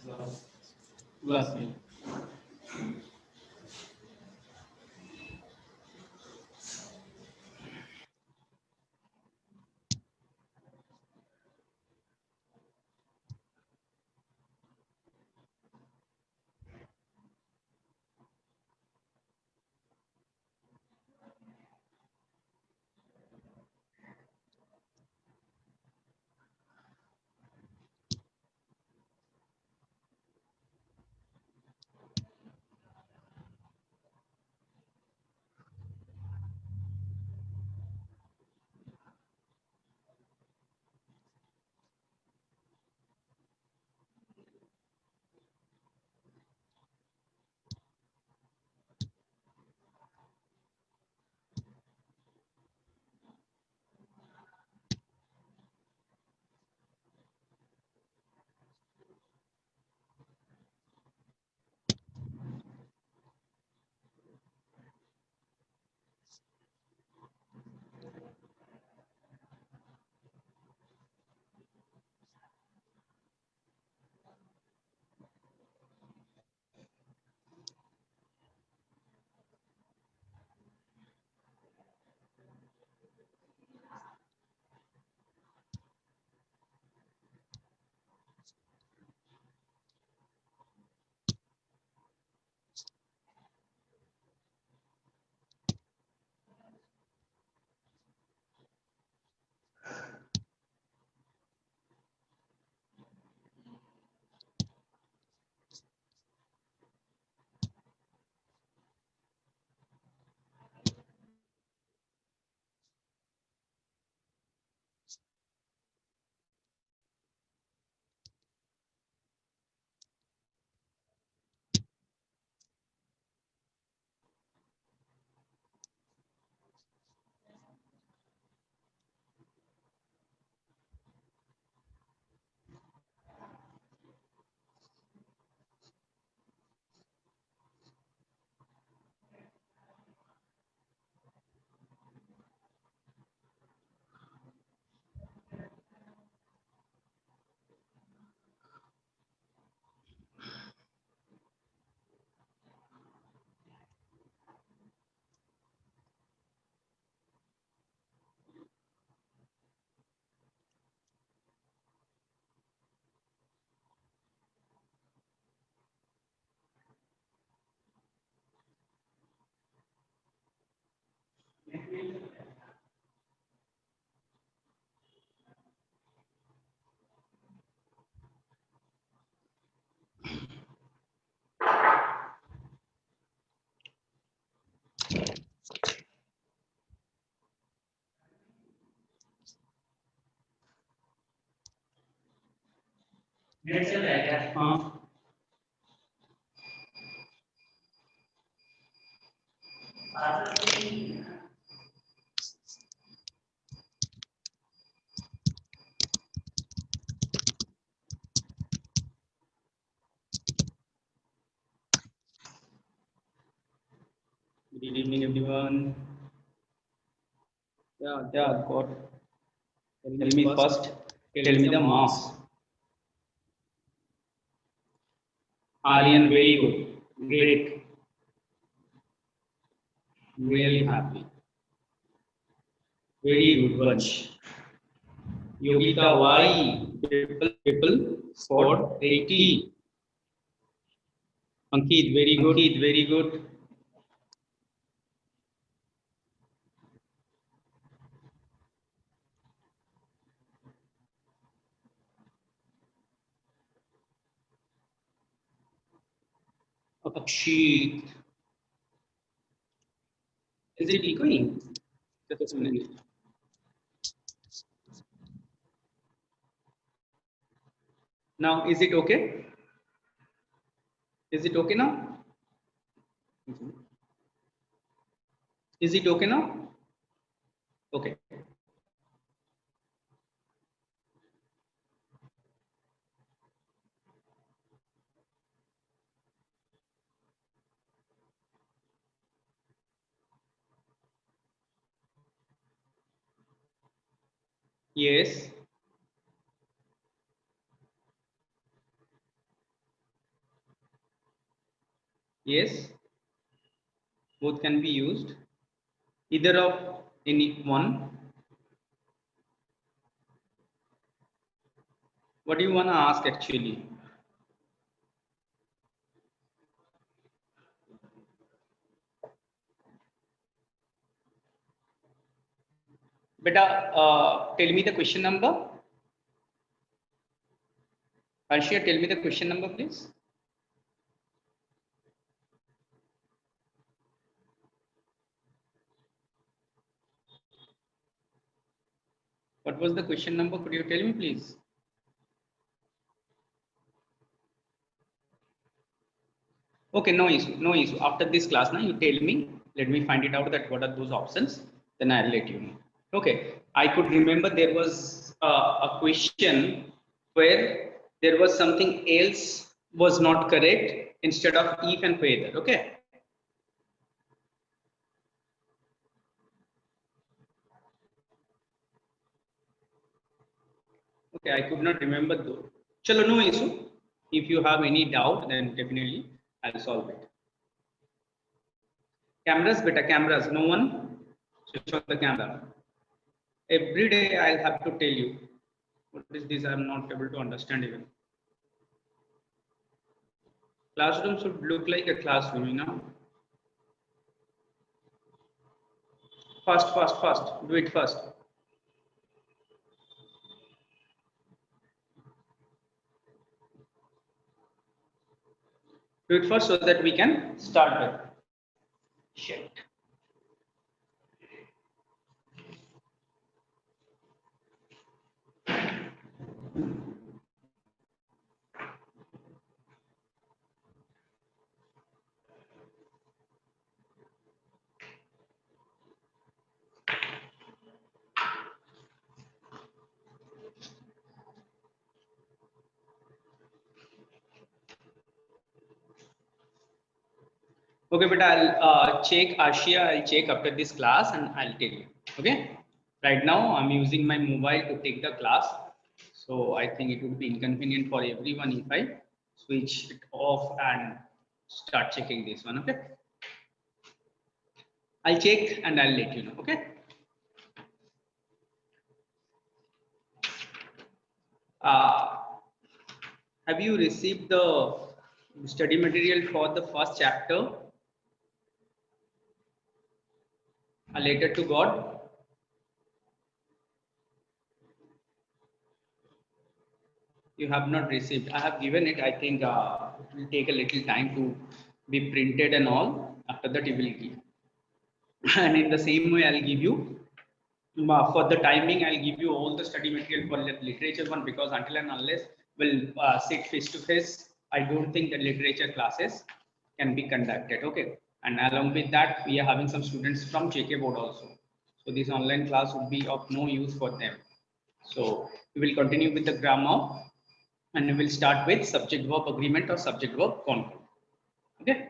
Glass. Net चल रहा है क्या? हाँ Good evening, everyone. Yeah, God. Tell me first. Tell me the marks. Aryan, very good. Great. Really happy. Very good bunch. Yogita, why? People scored 80. Ankit, very good. Akshit. Is it echoing? Just a minute. Now, is it okay? Is it okay now? Is it okay now? Okay. Yes. Yes, both can be used. Either of any one. What do you want to ask actually? Beta, tell me the question number. Arshia, tell me the question number, please. What was the question number? Could you tell me, please? Okay, no issue, no issue. After this class, now you tell me. Let me find it out that what are those options. Then I'll let you know. Okay, I could remember there was a question where there was something else was not correct instead of if and whether. Okay. Okay, I could not remember though. Chalo, no issue. If you have any doubt, then definitely I'll solve it. Cameras, beta, cameras. No one switch on the camera. Every day I'll have to tell you. What is this? I'm not able to understand even. Classroom should look like a classroom, you know. Fast, fast, fast. Do it fast. Do it first so that we can start with. Shit. Okay, but I'll check Ashia. I'll check after this class and I'll tell you. Okay. Right now, I'm using my mobile to take the class. So I think it would be inconvenient for everyone if I switch it off and start checking this one. Okay. I'll check and I'll let you know. Okay. Uh, have you received the study material for the first chapter? A letter to God. You have not received. I have given it. I think it will take a little time to be printed and all. After that, you will give. And in the same way, I'll give you for the timing. I'll give you all the study material for the literature one because until and unless we'll sit face to face, I don't think that literature classes can be conducted. Okay. And along with that, we are having some students from JK board also. So this online class would be of no use for them. So we will continue with the grammar and we will start with subject verb agreement or subject verb concord. Okay.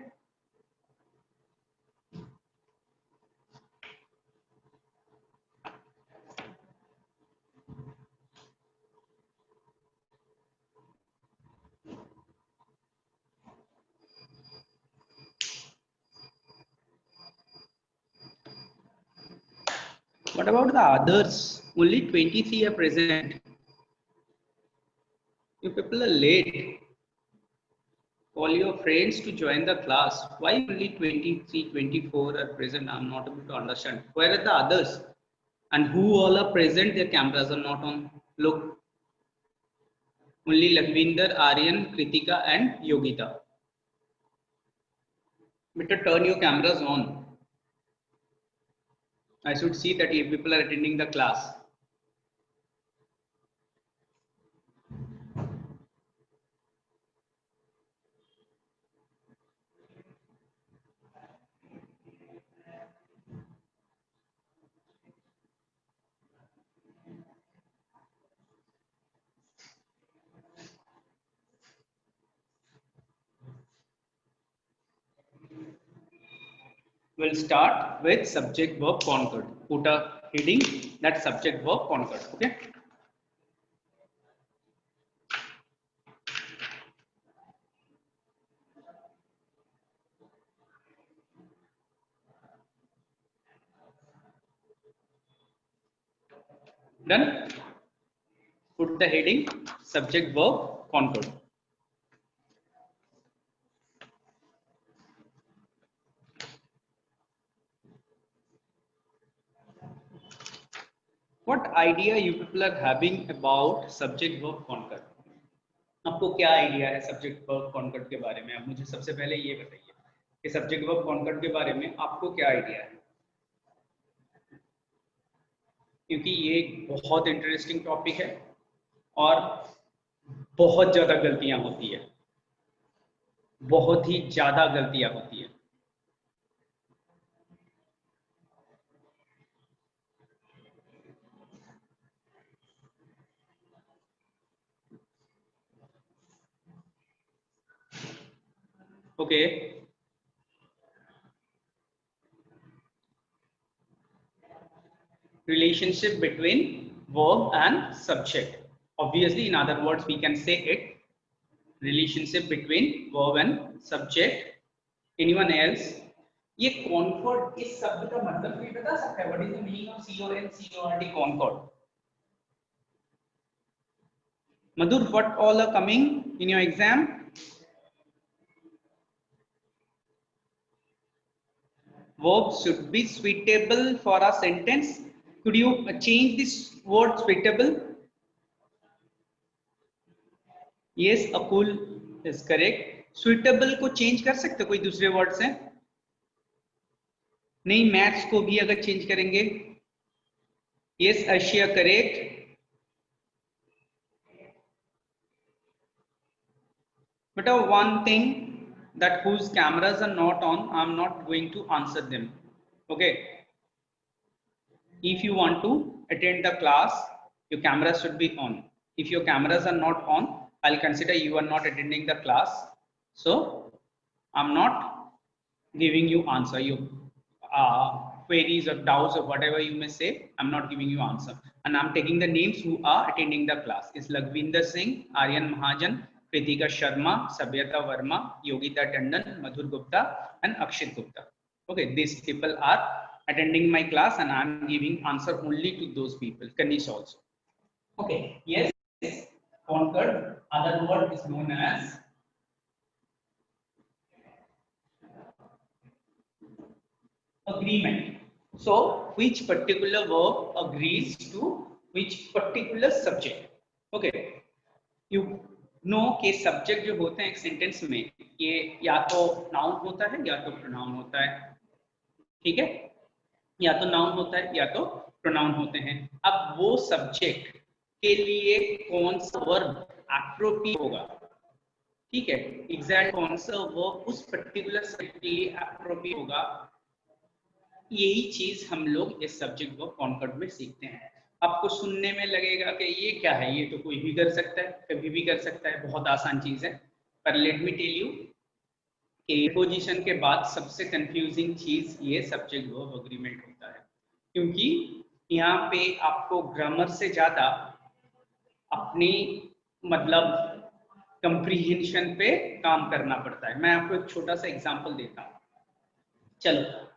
What about the others? Only 23 are present. You people are late. Call your friends to join the class. Why only 23, 24 are present? I'm not able to understand. Where are the others? And who all are present? Their cameras are not on. Look. Only Lakvinder, Aryan, Kritika, and Yogita. Better turn your cameras on. I should see that if people are attending the class. We'll start with subject verb concord. Put a heading that subject verb concord. Okay. Done. Put the heading subject verb concord. What idea you people are having about subject verb concord? आपको क्या idea है subject verb conquered के बारे में? आप मुझे सबसे पहले ये बताइए कि सब्जेक्ट वर्ब कॉन्कर्ड के बारे में आपको क्या आइडिया है, क्योंकि ये एक बहुत इंटरेस्टिंग टॉपिक है और बहुत ज्यादा गलतियां होती है, बहुत ही ज्यादा गलतियां होती है। Okay, relationship between verb and subject. Obviously, in other words, we can say it relationship between verb and subject. Anyone else? ये कॉन्कॉर्ड इस शब्द का मतलब कोई बता सकता है? What is the meaning of CONCORD concord? Madhur, what all are coming in your exam? Verbs should be suitable for a sentence. Could you change this word suitable? Yes, Akul is correct. Suitable को change कर सकते कोई दूसरे word से? नहीं, maths को भी अगर चेंज करेंगे? Yes, Arshia correct. But one thing, that whose cameras are not on, I am not going to answer them. Okay. If you want to attend the class, your cameras should be on. If your cameras are not on, I'll consider you are not attending the class. So I'm not giving you answer. You queries or doubts or whatever you may say, I'm not giving you answer. And I'm taking the names who are attending the class. It's Lagvinder Singh, Aryan Mahajan, Pritika Sharma, Sabhyata Verma, Yogita Tandon, Madhur Gupta, and Akshit Gupta. Okay, these people are attending my class and I'm giving answer only to those people. Kanish also. Okay, yes, conquered, other word is known as agreement. So which particular verb agrees to which particular subject? Okay, you know कि subject जो होते हैं एक sentence में, ये या तो noun होता है या तो प्रोनाउन होता है. ठीक है, या तो नाउन होता है या तो प्रोनाउन होते हैं. अब वो सब्जेक्ट के लिए कौन सा वर्ब एप्रोप्रिएट होगा, ठीक है, एग्जैक्ट कौन सा वर्ब उस पर्टिकुलर सब्जेक्ट के लिए एप्रोप्रिएट होगा, यही चीज हम लोग इस सब्जेक्ट वर्ब कॉन्कॉर्ड में सीखते हैं. आपको सुनने में लगेगा कि ये क्या है, ये तो कोई भी कर सकता है, कभी भी कर सकता है, बहुत आसान चीज है. पर लेट मी टेल यू कि पोजीशन के बाद सबसे कंफ्यूजिंग चीज ये सब्जेक्ट वर्ब एग्रीमेंट होता है, क्योंकि यहाँ पे आपको ग्रामर से ज्यादा अपनी मतलब कंप्रीहेंशन पे काम करना पड़ता है. मैं आपको एक छोटा सा एग्जांपल देता हूँ. चलो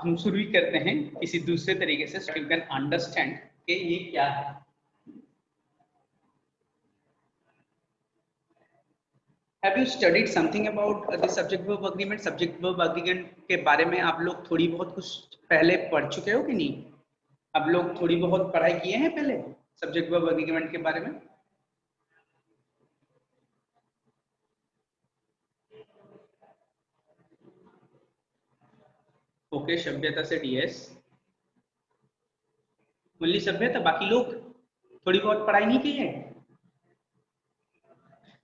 हम शुरू ही करते हैं किसी दूसरे तरीके से, so you can understand कि ये क्या है. Have you studied something about the subject verb agreement? Subject verb agreement के बारे में आप लोग थोड़ी बहुत कुछ पहले पढ़ चुके हो कि नहीं? आप लोग थोड़ी बहुत पढ़ाई किए हैं पहले सब्जेक्ट वर्ब एग्रीमेंट के बारे में? ओके, सभ्यता से डीएस, ओनली सभ्यता, बाकी लोग थोड़ी बहुत पढ़ाई नहीं की है.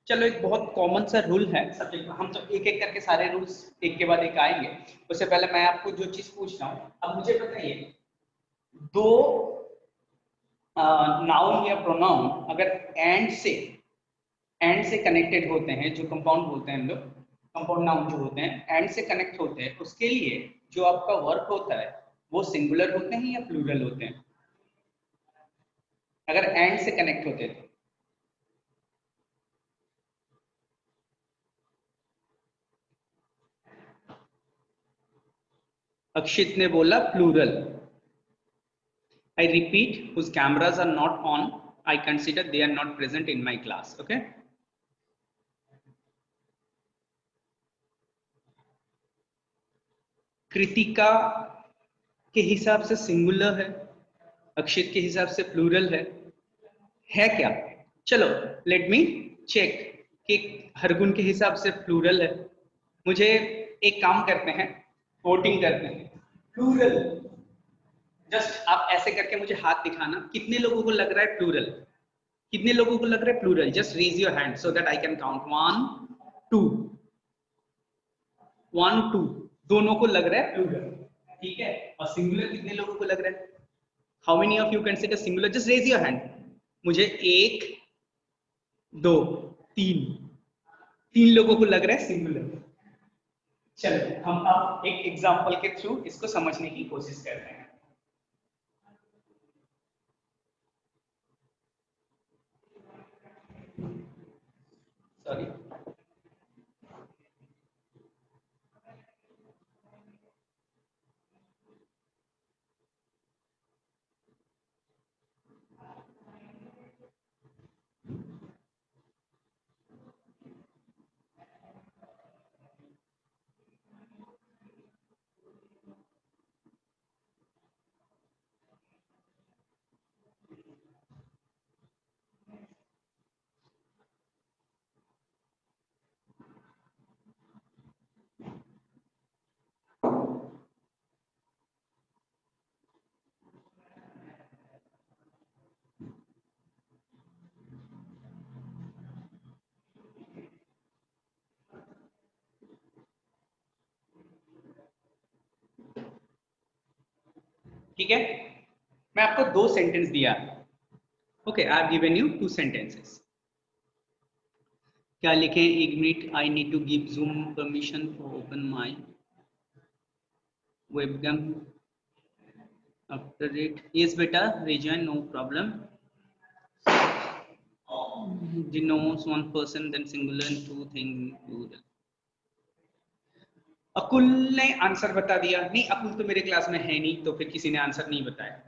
चलो, एक बहुत कॉमन सा रूल है सब्जेक्ट, हम तो एक एक करके सारे रूल्स एक के बाद एक आएंगे. उससे पहले मैं आपको जो चीज पूछ रहा हूँ, अब मुझे बताइए, दो नाउन या प्रोनाउन अगर एंड से कनेक्टेड होते हैं, जो कंपाउंड बोलते हैं हम लोग, कंपाउंड नाउन जो होते हैं एंड से कनेक्ट होते हैं, उसके लिए जो आपका वर्ब होता है वो सिंगुलर होते हैं या प्लूरल होते हैं? अगर एंड से कनेक्ट होते हैं. अक्षित ने बोला plural. I repeat, whose cameras are not on, I consider they are not present in my class. Okay. Kritika के हिसाब से सिंगुलर है, अक्षित के हिसाब से प्लूरल है क्या? चलो लेट मी चेक कि हरगुन के हिसाब से प्लूरल है। मुझे एक काम करते हैं, वोटिंग करते हैं। प्लूरल, जस्ट आप ऐसे करके मुझे हाथ दिखाना, कितने लोगों को लग रहा है प्लूरल? कितने लोगों को लग रहा है plural? Just raise your hand so that I can count. 1 2 1 2, दोनों को लग रहा है प्लूरल, ठीक है। और सिंगुलर कितने लोगों को लग रहा है? How many of you consider singular? Just raise your hand. मुझे 1 2 3 लोगों को लग रहा है सिंगुलर। चलो हम अब एक एग्जांपल के थ्रू इसको समझने की कोशिश करते हैं। सॉरी, ठीक है। मैं आपको 2 सेंटेंस दिया। Okay, I have given you 2 sentences. क्या लिखें? एक minute, I need to give Zoom permission for open my webcam after it. Yes बेटा, rejoin, no problem. denotes one person, then singular and two things plural. अकुल ने answer बता दिया। नहीं, अकुल तो मेरे क्लास में है नहीं, तो फिर किसी ने आंसर नहीं बताया।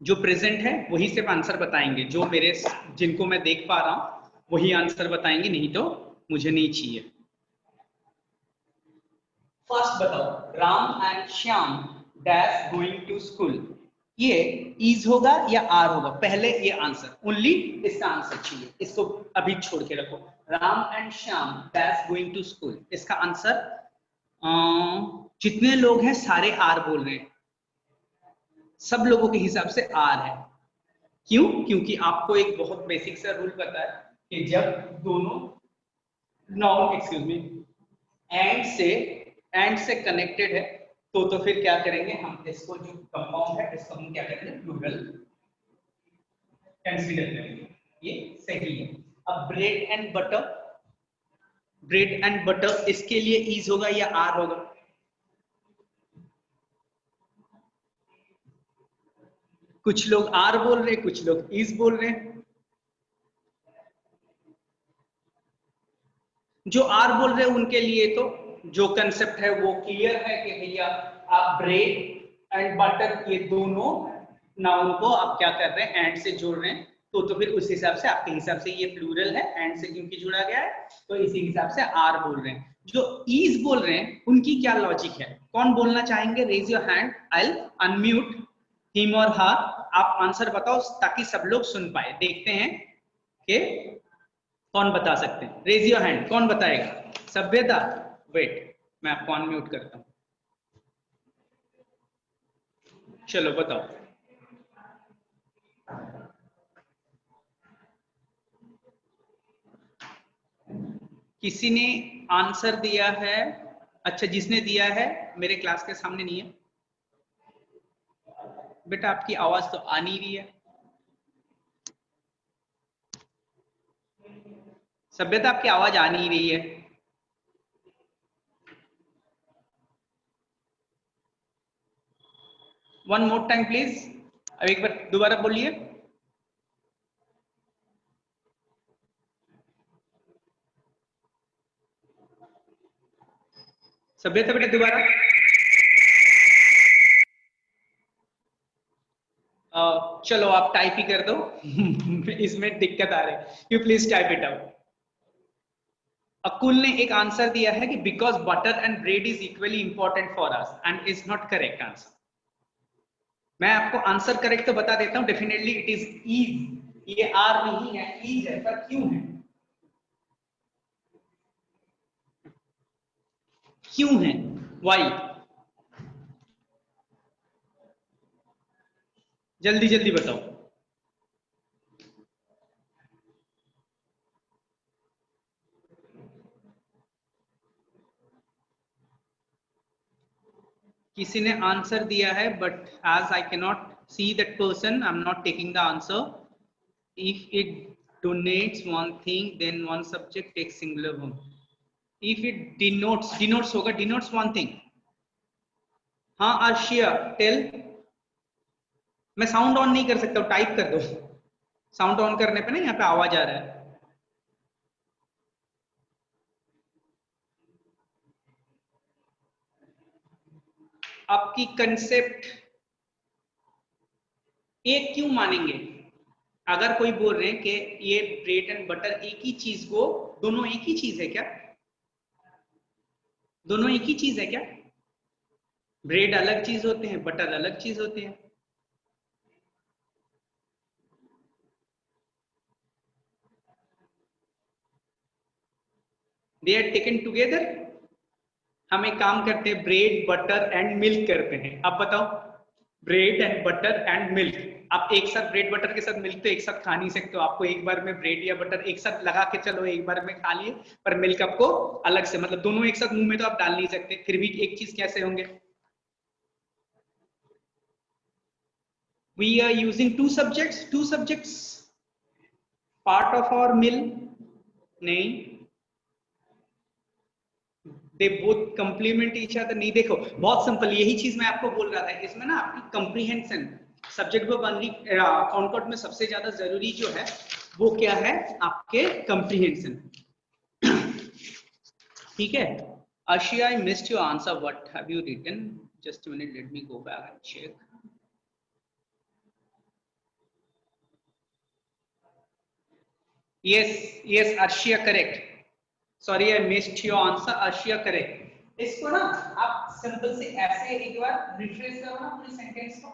जो प्रेजेंट है वही सिर्फ आंसर बताएंगे, जो मेरे जिनको मैं देख पा रहा हूं वही आंसर बताएंगे, नहीं तो मुझे नहीं चाहिए। फर्स्ट बताओ, Ram and Shyam dash going to school. ये इज होगा या आर होगा? पहले ये आंसर, ओनली इसका आंसर चाहिए, इसको अभी छोड़ के रखो। Ram and Shyam dash going to school, इसका आंसर जितने लोग हैं सारे आर बोल रहे हैं, सब लोगों के हिसाब से आर है। क्यों? क्योंकि आपको एक बहुत बेसिक सा रूल पता है कि जब दोनों नाउन, एक्सक्यूज मी, एंड से कनेक्टेड है तो फिर क्या करेंगे हम? इसको जो कंपाउंड है इसको हम क्या करेंगे? प्लूरल कंसीडर करेंगे। ये सही है। अब bread and butter, bread and butter, इसके लिए इज होगा या आर होगा? कुछ लोग आर बोल रहे, कुछ लोग इज बोल रहे हैं। जो आर बोल रहे हैं उनके लिए तो जो कंसेप्ट है वो क्लियर है कि भैया आप ब्रेड एंड बटर ये दोनों नाउन को आप क्या कर रहे हैं? एंड से जोड़ रहे हैं, तो फिर उस हिसाब से आपके हिसाब से ये प्लूरल है, एंड से क्योंकि जुड़ा गया है तो इसी हिसाब से आर बोल रहे हैं। जो इज बोल रहे हैं उनकी क्या लॉजिक है? कौन बोलना चाहेंगे? Raise your hand, I will unmute him और हर। आप आंसर बताओ ताकि सब लोग सुन पाए। देखते हैं कि कौन बता सकते हैं। रेज योर हैंड, कौन बताएगा? सभ्यता, वेट मैं आपको अनम्यूट करता हूं। चलो बताओ। किसी ने आंसर दिया है? अच्छा, जिसने दिया है मेरे क्लास के सामने नहीं है बेटा, आपकी आवाज तो आ नहीं रही है। सभ्यता, आपकी आवाज आ नहीं रही है। वन मोर टाइम प्लीज, अब एक बार दोबारा बोलिए। सभ्यता बेटा दोबारा। चलो आप टाइप ही कर दो। इसमें दिक्कत आ रही है, you please type it out. Akul ने एक आंसर दिया है कि because butter and bread is equally important for us and is not correct answer. मैं आपको आंसर करेक्ट तो बता देता हूं, डेफिनेटली इट इज ईज। ये आर नहीं है, ईज है, पर क्यों है? क्यों है? वाई? जल्दी जल्दी बताओ। किसी ने आंसर दिया है, but as I can not see that person, I am not taking the answer. If it denotes one thing then one subject takes singular one. If it denotes, denotes होगा, denotes one thing. हाँ Ashia tell. मैं sound on नहीं कर सकता हूँ, type कर दो। Sound on करने पे ना यहाँ पे आवाज आ रहा है। आपकी कंसेप्ट एक क्यों मानेंगे? अगर कोई बोल रहे हैं कि ये ब्रेड एंड बटर एक ही चीज को, दोनों एक ही चीज है क्या? दोनों एक ही चीज है क्या? ब्रेड अलग चीज होते हैं, बटर अलग चीज होते हैं। They are taken together. हम एक काम करते हैं, ब्रेड बटर एंड मिल्क करते हैं। अब बताओ, bread and butter and milk. आप एक साथ ब्रेड बटर के साथ मिल्क तो एक साथ खा नहीं सकते हो। आपको एक बार में ब्रेड या बटर एक साथ लगा के चलो एक बार में खा लिए, पर मिल्क आपको अलग से, मतलब दोनों एक साथ मुंह में तो आप डाल नहीं सकते, फिर भी एक चीज कैसे होंगे? We are using two subjects, part of our meal. नहीं, they both complement each other। नहीं, देखो बहुत सिंपल, यही चीज मैं आपको बोल रहा था। इसमें ना आपकी कंप्रीहेंशन, सब्जेक्ट वर्ब कॉन्कॉर्ड में सबसे ज्यादा जरूरी जो है वो क्या है? आपके कंप्रीहेंशन। ठीक है। Ashia, I missed your answer. What have you written? Just a minute, let me go back and check. Yes, Ashia, correct. Sorry I missed your answer. Arshia correct. इसको ना आप सिंपल से ऐसे एक बार रिफ्रेश करो ना पूरी सेंटेंस को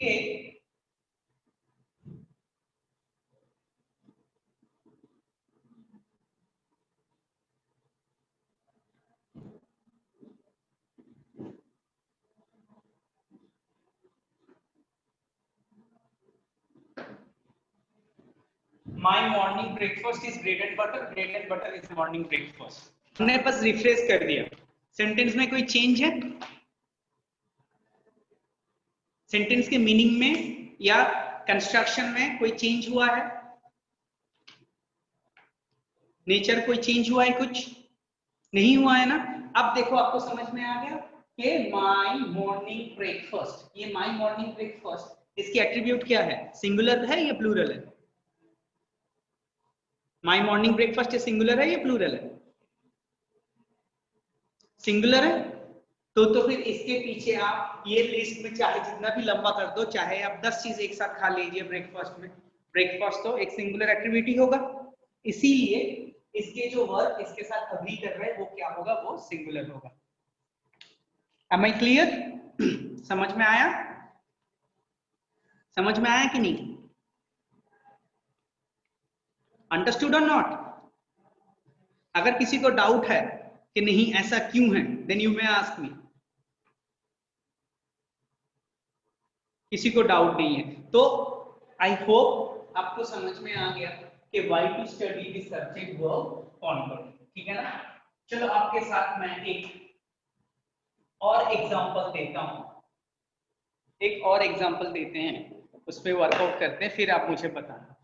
कि my morning breakfast is bread and butter, bread and butter is morning breakfast. हमने बस रिफ्रेश कर दिया। सेंटेंस में कोई चेंज है? सेंटेंस के मीनिंग में या कंस्ट्रक्शन में कोई चेंज हुआ है? नेचर कोई चेंज हुआ है? कुछ नहीं हुआ है ना। अब देखो आपको समझ में आ गया कि माय मॉर्निंग ब्रेकफास्ट, ये माय मॉर्निंग ब्रेकफास्ट, इसकी एट्रीब्यूट क्या है? सिंगुलर है या प्लूरल है? माय मॉर्निंग ब्रेकफास्ट ये सिंगुलर है या प्लूरल है? सिंगुलर है। तो फिर इसके पीछे आप ये लिस्ट में चाहे जितना भी लंबा कर दो, चाहे आप 10 चीज एक साथ खा लीजिए ब्रेकफास्ट में, ब्रेकफास्ट तो एक सिंगुलर एक्टिविटी होगा। इसीलिए इसके जो वर्ब इसके साथ अग्री कर रहे हैं वो क्या होगा? वो सिंगुलर होगा। Am I clear? समझ में आया? समझ में आया कि नहीं? अंडरस्टूड और नॉट? अगर किसी को डाउट है कि नहीं ऐसा क्यों है, then you may ask me. किसी को डाउट नहीं है तो आई होप आपको समझ में आ गया कि why to study this subject verb concord. ठीक है ना। चलो आपके साथ मैं एक और एग्जांपल देता हूं, एक और एग्जांपल देते हैं, उस पर वर्कआउट करते हैं, फिर आप मुझे बताना।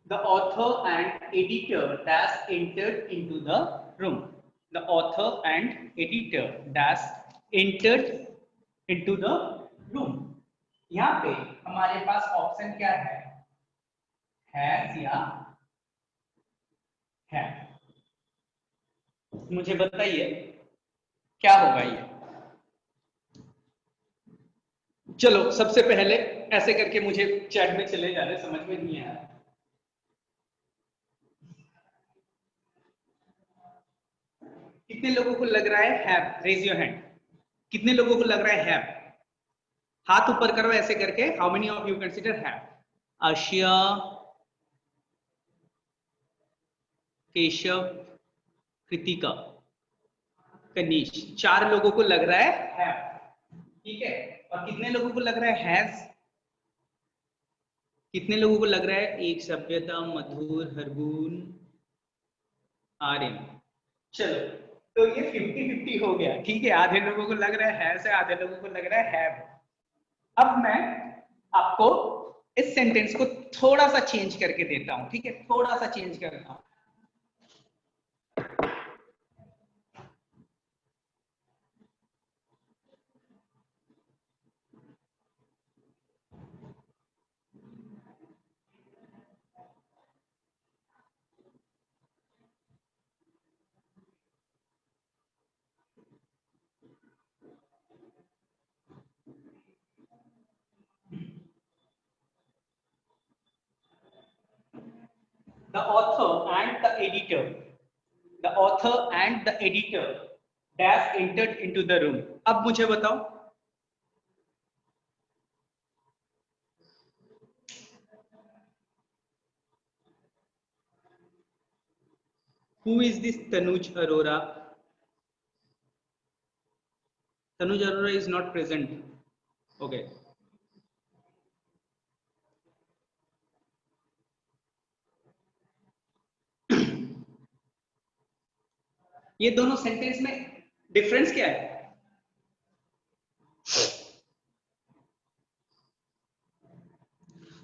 The author and editor dash entered into the room. The author and editor dash entered into the room. यहाँ पे हमारे पास ऑप्शन क्या है, हैज या है। मुझे बताइए क्या होगा ये। चलो सबसे पहले ऐसे करके, मुझे चैट में चले जा रहे, समझ में नहीं आ रहा। कितने लोगों को लग रहा है हैव? Raise your hand. कितने लोगों को लग रहा है हैव? हाथ ऊपर करो ऐसे करके। How many of you consider have? Aashiya, Keshav, Kritika, Kanish, 4 लोगों को लग रहा है हैव। ठीक है, और कितने लोगों को लग रहा है हैज? कितने लोगों को लग रहा है? एक सभ्यता, मधुर, हरगुन, आर्यन। चलो तो ये 50-50 हो गया। ठीक है, आधे लोगों को लग रहा है हैज है, आधे लोगों को लग रहा है हैव। अब मैं आपको इस सेंटेंस को थोड़ा सा चेंज करके देता हूं। ठीक है, थोड़ा सा चेंज करता हूं। The author and the editor dash entered into the room. अब मुझे बताओ, who is this Tanuj Arora? Tanuj Arora is not present. Okay. ये दोनों सेंटेंस में डिफरेंस क्या है?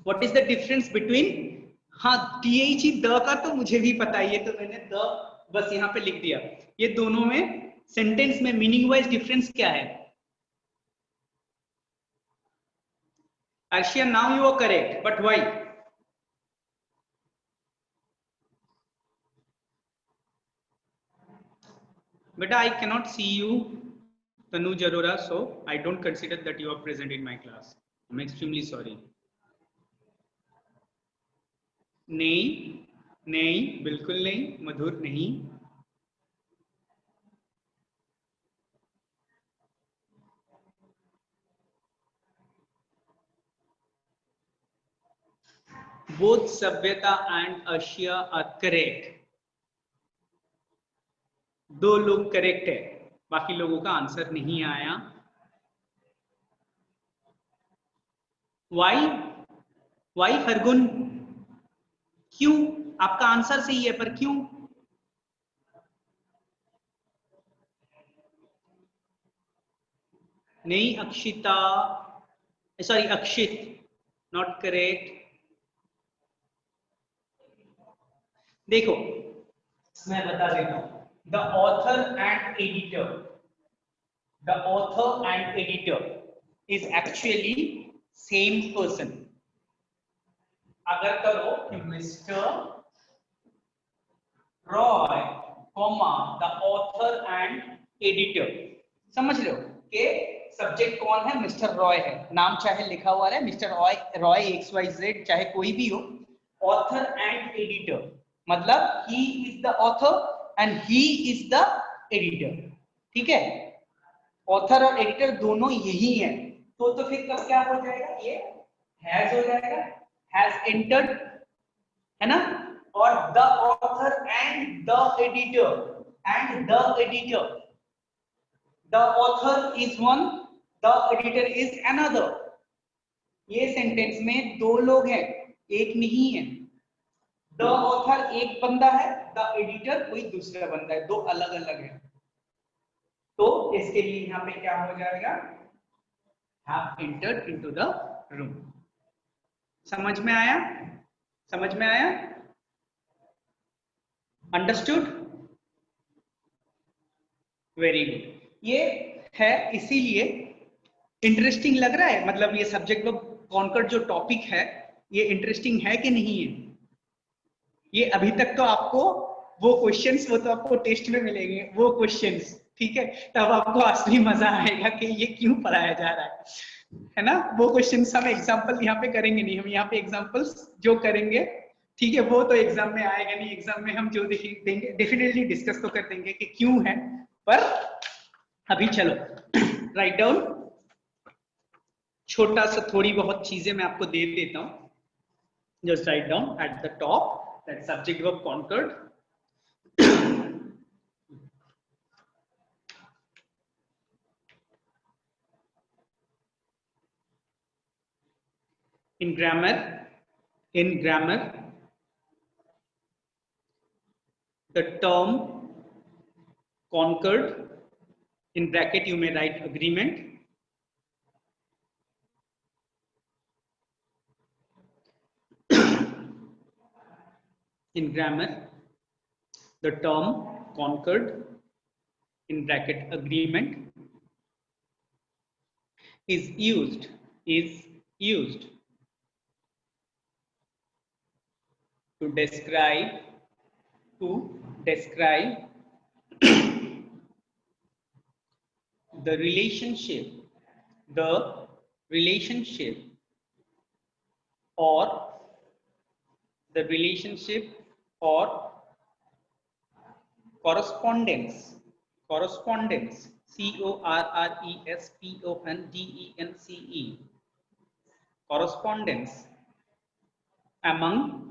What is the difference between? हाँ, THE द का तो मुझे भी पता है, ये तो मैंने द बस यहाँ पे लिख दिया। ये दोनों में सेंटेंस में मीनिंग वाइज डिफरेंस क्या है? Arshia, now you are correct, but why? Beta, I cannot see you, Tanuj Arora, so I don't consider that you are present in my class. I'm extremely sorry. नहीं, नहीं, बिल्कुल नहीं, मधुर नहीं। Both Savyata and Ashya are correct. 2 लोग correct है, बाकी लोगों का आंसर नहीं आया। वाई? वाई हरगुन? क्यों? आपका आंसर सही है पर क्यों? नहीं, Akshita, sorry Akshit, not correct. देखो मैं बता देता हूं, the author and editor is actually same person. अगर करो कि mister Roy comma the author and editor, समझ लो कि सब्जेक्ट कौन है? मिस्टर रॉय है, नाम चाहे लिखा हुआ है मिस्टर रॉय XYZ, चाहे कोई भी हो। ऑथर एंड एडिटर मतलब he is the author and he is the editor. ठीक है, ऑथर और एडिटर दोनों यही है। तो फिर कब क्या हो जाएगा? ये हैज हो जाएगा, हैज एंटर्ड, है ना? और the author and the editor, the author is one, the editor is another. ये सेंटेंस में 2 लोग हैं, एक नहीं है। द ऑथर एक बंदा है, द एडिटर कोई दूसरा बंदा है, 2 अलग अलग है। तो इसके लिए यहाँ पे क्या हो जाएगा? have entered into the room। समझ में आया? समझ में आया? अंडरस्टूड? Very good. ये है, इसीलिए इंटरेस्टिंग लग रहा है, मतलब ये सब्जेक्ट वर्ब कॉन्कर्ड जो टॉपिक है ये इंटरेस्टिंग है कि नहीं है? ये अभी तक तो आपको वो क्वेश्चंस, वो तो आपको टेस्ट में मिलेंगे वो क्वेश्चंस, ठीक है, तब आपको असली मजा आएगा कि ये क्यों पढ़ाया जा रहा है ना? वो क्वेश्चंस हम एग्जांपल यहाँ पे करेंगे नहीं, हम यहाँ पे एग्जांपल्स जो करेंगे, ठीक है, वो तो एग्जाम में आएगा नहीं। एग्जाम में हम जो देंगे डेफिनेटली डिस्कस तो कर देंगे कि क्यों है, पर अभी चलो राइट डाउन, छोटा सा थोड़ी बहुत चीजें मैं आपको दे देता हूं। Just write down at the top that subject verb conquered. In grammar, the term conquered, in bracket you may write agreement. In grammar, the term conquered, in bracket agreement, is used to describe the relationship or correspondence, correspondence, correspondence among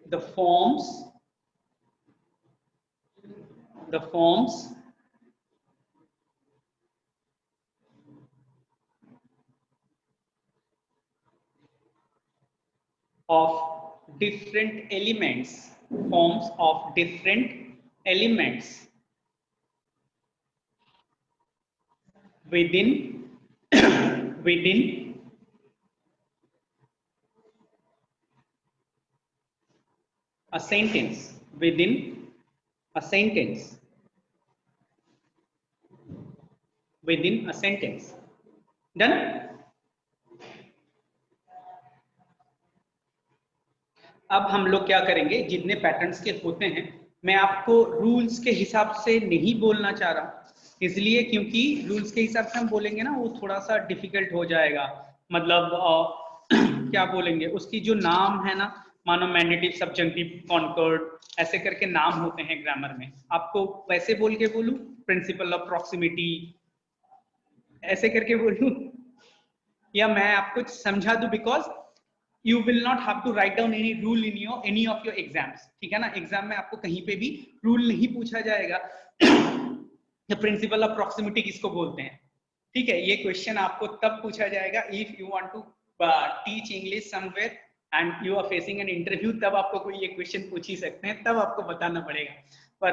the forms of different elements, within a sentence, Done? अब हम लोग क्या करेंगे, जितने patterns के होते हैं, मैं आपको रूल्स के हिसाब से नहीं बोलना चाह रहा, इसलिए क्योंकि रूल्स के हिसाब से हम बोलेंगे ना वो थोड़ा सा डिफिकल्ट हो जाएगा। मतलब क्या बोलेंगे, उसकी जो नाम है ना, मानो मैंडेटिव, सब्जेक्टिव, कॉन्कर्ड, ऐसे करके नाम होते हैं ग्रामर में। आपको वैसे बोल के बोलूं, प्रिंसिपल ऑफ प्रॉक्सिमिटी ऐसे करके बोलूं, या मैं आपको समझा दूं? Because you will not have to write down any rule in any of your exams, ठीक है ना? एग्जाम में आपको कहीं पे भी रूल नहीं पूछा जाएगा the principle of proximity किसको बोलते हैं, ठीक है? ये क्वेश्चन आपको तब पूछा जाएगा if you want to teach English somewhere and you are facing an interview, तब आपको कोई ये क्वेश्चन पूछ ही सकते हैं, तब आपको बताना पड़ेगा। पर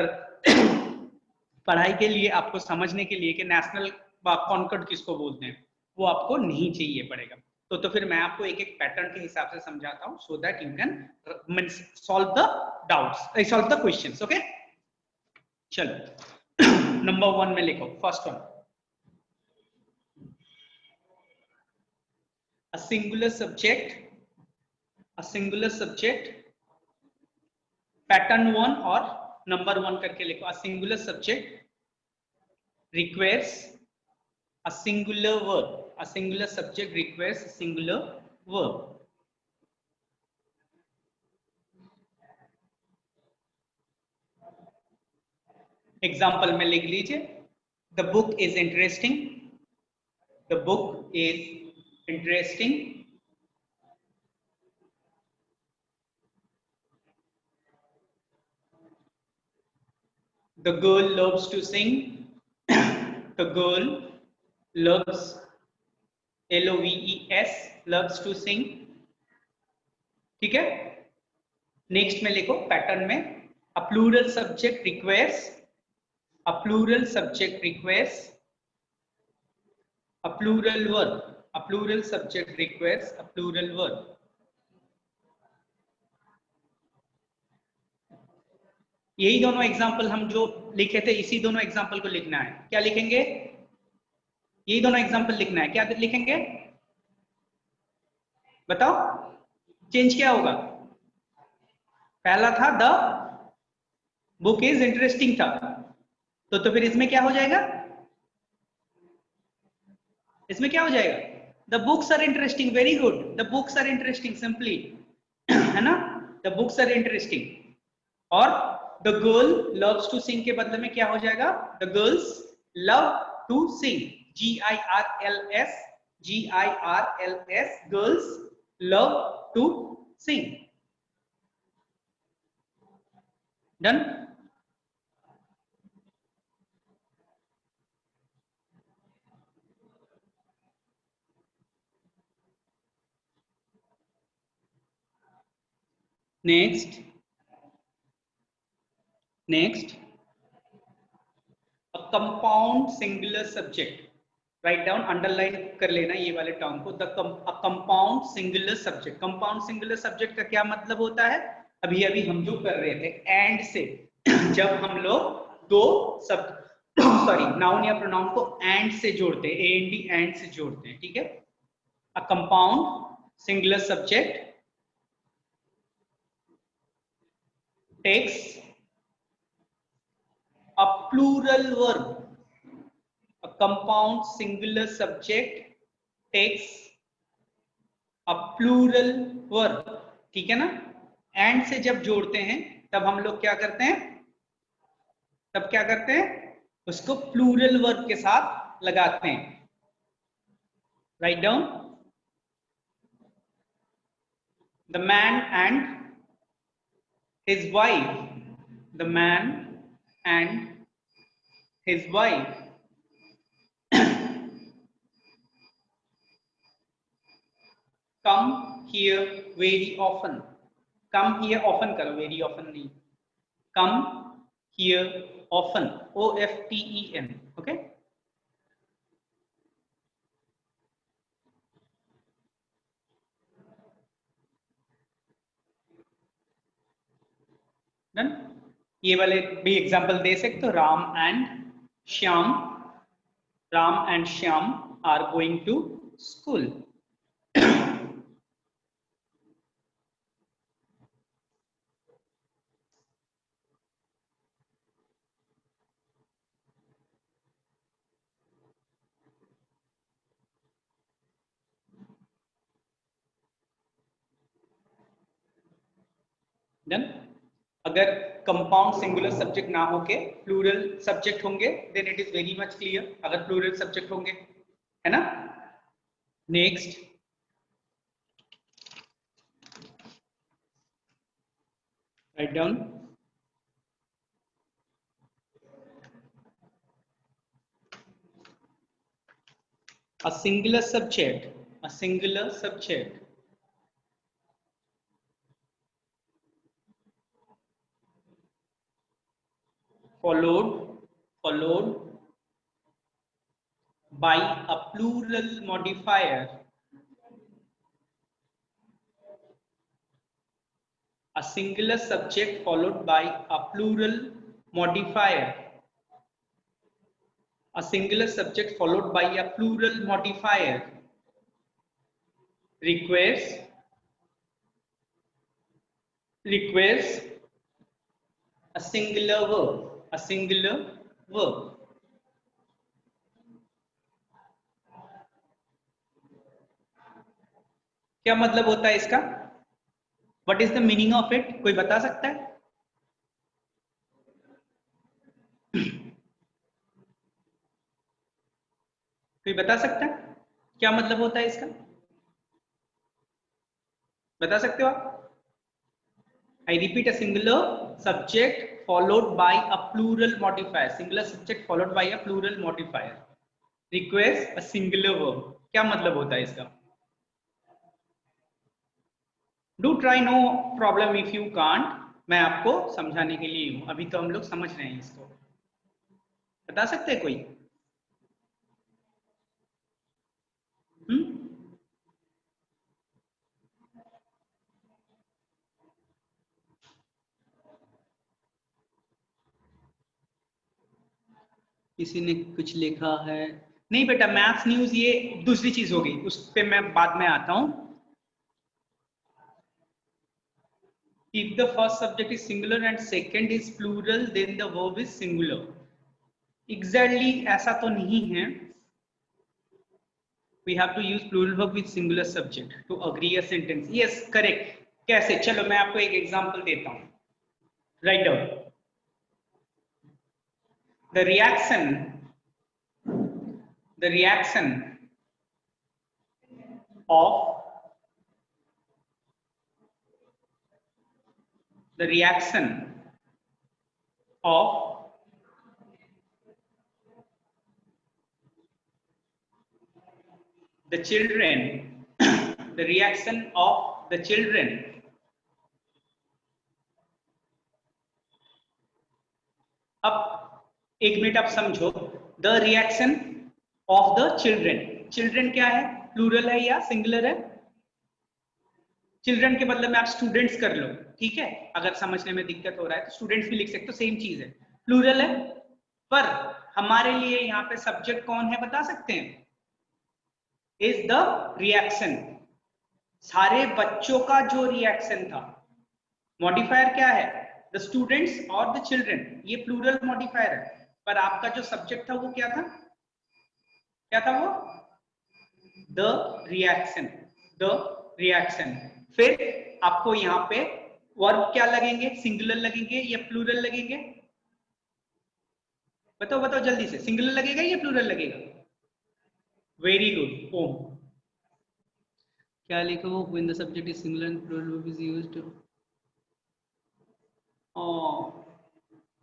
पढ़ाई के लिए, आपको समझने के लिए कि नेशनल कॉन्कर्ड किसको बोलते हैं, वो आपको नहीं चाहिए पड़ेगा। तो फिर मैं आपको एक एक पैटर्न के हिसाब से समझाता हूं, so that you can solve the doubts, solve the questions. Okay, चलो नंबर 1 में लिखो, first one, a singular subject, pattern 1 और नंबर 1 करके लिखो। a singular subject requires a singular verb, a singular subject requires a singular verb। Example में लिख लीजिए, the book is interesting, the book is interesting, the girl loves to sing, the girl loves, LOVES, loves to sing, ठीक है? Next में लिखो pattern में, a plural subject requires, a plural subject requires a plural verb, A plural subject requires a plural verb. यही दोनों example हम जो लिखे थे, इसी दोनों एग्जाम्पल को लिखना है। क्या लिखेंगे? यही दोनों एग्जाम्पल लिखना है। क्या लिखेंगे बताओ? चेंज क्या होगा? पहला था द बुक इज इंटरेस्टिंग था, तो फिर इसमें क्या हो जाएगा? इसमें क्या हो जाएगा? The books are interesting. Very good, the books are interesting simply, है ना? The books are interesting. और the girl loves to sing के बदले में क्या हो जाएगा? The girls love to sing. GIRLS, GIRLS, girls love to sing. Done? Next, a compound singular subject. Write down, underline कर लेना ये वाले टर्म को। Compound singular subject. Compound singular subject का क्या मतलब होता है? अभी अभी हम जो कर रहे थे एंड से, जब हम लोग दो शब्द सॉरी नाउन या प्रोनाउन को एंड से जोड़ते हैं, AND एंड से जोड़ते हैं, ठीक है? A compound singular subject takes a plural verb. A compound singular subject takes a plural verb. ठीक है ना? एंड से जब जोड़ते हैं तब हम लोग क्या करते हैं? तब क्या करते हैं? उसको प्लूरल वर्ब के साथ लगाते हैं। Write down, the man and his wife, the man and his wife come here very often. come here often करो, very often नहीं। come here often, OFTEN, okay? Done? ये वाले भी एग्जांपल दे सकते हो। Ram and Shyam are going to school. Done? अगर compound singular subject ना होके प्लूरल सब्जेक्ट होंगे then it is very much clear. अगर प्लूरल सब्जेक्ट होंगे, है ना? Next, right down, a singular subject followed by a plural modifier, a singular subject followed by a plural modifier, a singular subject followed by a plural modifier requires a singular verb। क्या मतलब होता है इसका? What is the meaning of it? कोई बता सकता है? कोई बता सकता है क्या मतलब होता है इसका? बता सकते हो आप? I repeat, a singular subject followed by a plural modifier, singular subject followed by a plural modifier requires a singular verb। क्या मतलब होता है इसका? Do try, no problem if you can't। मैं आपको समझाने के लिए हूं, अभी तो हम लोग समझ रहे हैं इसको। बता सकते हैं कोई? किसी ने कुछ लिखा है, नहीं बेटा मैथ्स न्यूज ये दूसरी चीज होगी, उस पे मैं बाद में आता हूं। If the first subject is singular and second is plural, then the verb is singular. Exactly ऐसा तो नहीं है. We have to use plural verb with singular subject to agree a sentence. Yes, correct. कैसे? चलो मैं आपको एक example देता हूं. Write down. The reaction of the children the reaction of the children अब एक मिनट आप समझो. The reaction of the children क्या है? प्लूरल है या सिंगुलर है? चिल्ड्रन के बदले में आप स्टूडेंट्स कर लो, ठीक है? अगर समझने में दिक्कत हो रहा है तो स्टूडेंट्स भी लिख सकते हो, सेम चीज है, प्लूरल है. पर हमारे लिए यहाँ पे सब्जेक्ट कौन है बता सकते हैं? Is the reaction. सारे बच्चों का जो रिएक्शन था. मॉडिफायर क्या है? द स्टूडेंट्स और द चिल्ड्रन. ये प्लूरल मॉडिफायर है. पर आपका जो सब्जेक्ट था वो क्या था? क्या था वो? The reaction. फिर आपको यहाँ पे वर्ब क्या लगेंगे? सिंगुलर लगेंगे या प्लूरल लगेंगे? बताओ जल्दी से. सिंगुलर लगेगा या प्लूरल लगेगा? Very good. ओम क्या लिखा हो? When the subject is singular and plural verb is used.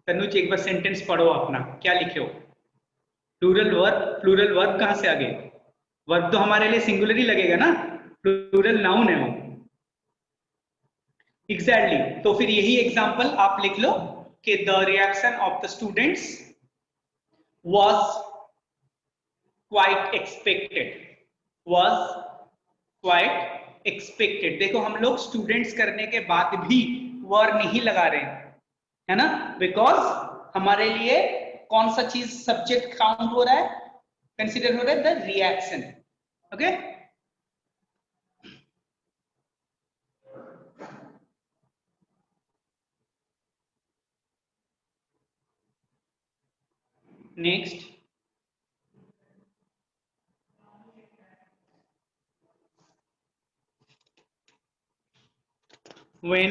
Tanuj एक बार सेंटेंस पढ़ो अपना. क्या लिखे हो? प्लूरल वर्ब कहां से आ गए? वर्ब तो हमारे लिए सिंगुलर ही लगेगा ना, प्लूरल नाउन है वो. एग्जैक्टली. तो फिर यही एग्जांपल आप लिख लो कि the reaction of the students was quite expected. देखो हम लोग स्टूडेंट्स करने के बाद भी वर नहीं लगा रहे हैं, है ना? बिकॉज हमारे लिए कौन सा चीज सब्जेक्ट काउंट हो रहा है, कंसीडर हो रहा है? The reaction. Okay. Next. when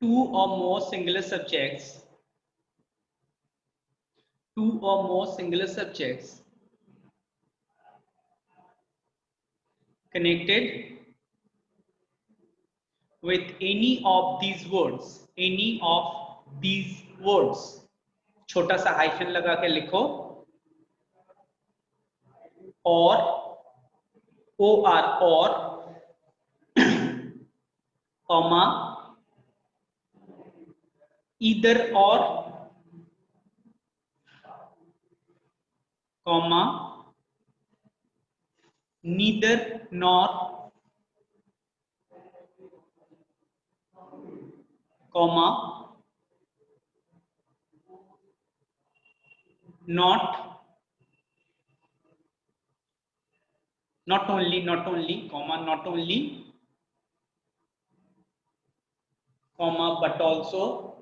two or more singular subjects connected with any of these words, छोटा सा हाइफन लगा के लिखो, और और कॉमा ईदर और comma neither nor comma not only comma not only comma but also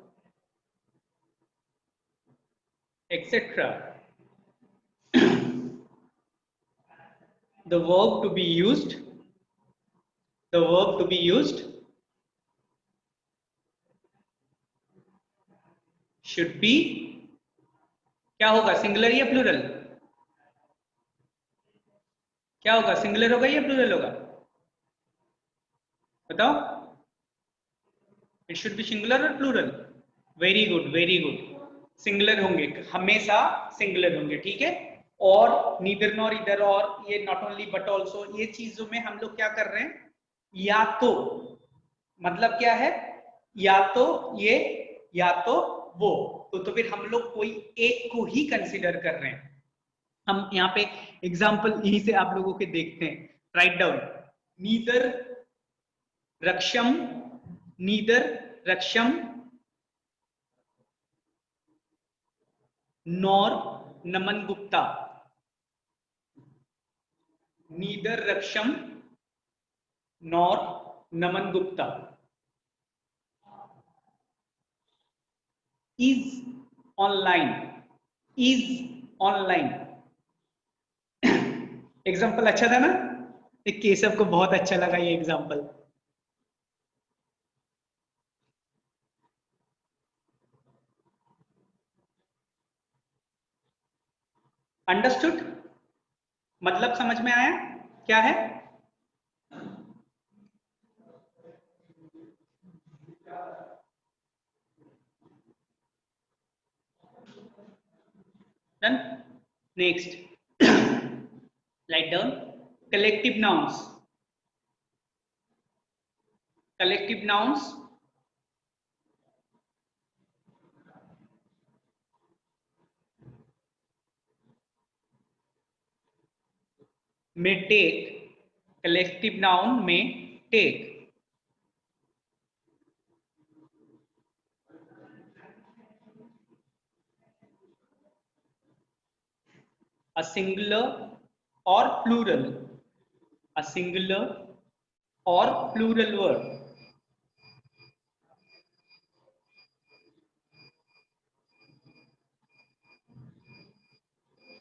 etc. the verb to be used should be क्या होगा? सिंगुलर या प्लूरल? क्या होगा? सिंगुलर होगा या प्लूरल होगा? बताओ. इट शुड बी सिंगुलर और प्लूरल. Very good. सिंगुलर होंगे, हमेशा सिंगुलर होंगे, ठीक है? और नीदर नॉर इधर और ये नॉट ओनली बट ऑल्सो, ये चीजों में हम लोग क्या कर रहे हैं? या तो मतलब क्या है? या तो ये या तो वो. तो फिर हम लोग कोई एक को ही कंसीडर कर रहे हैं. हम यहाँ पे एग्जाम्पल यहीं से आप लोगों के देखते हैं. Write down. neither raksham, neither raksham, nor Naman Gupta, neither raksham nor Naman Gupta is online, is online. Example अच्छा था ना? एक केशव को बहुत अच्छा लगा ये एग्जाम्पल. अंडरस्टूड? मतलब समझ में आया क्या है? Done? Next. Write down collective nouns. Collective nouns may take, collective noun may take a singular or plural, a singular or plural word,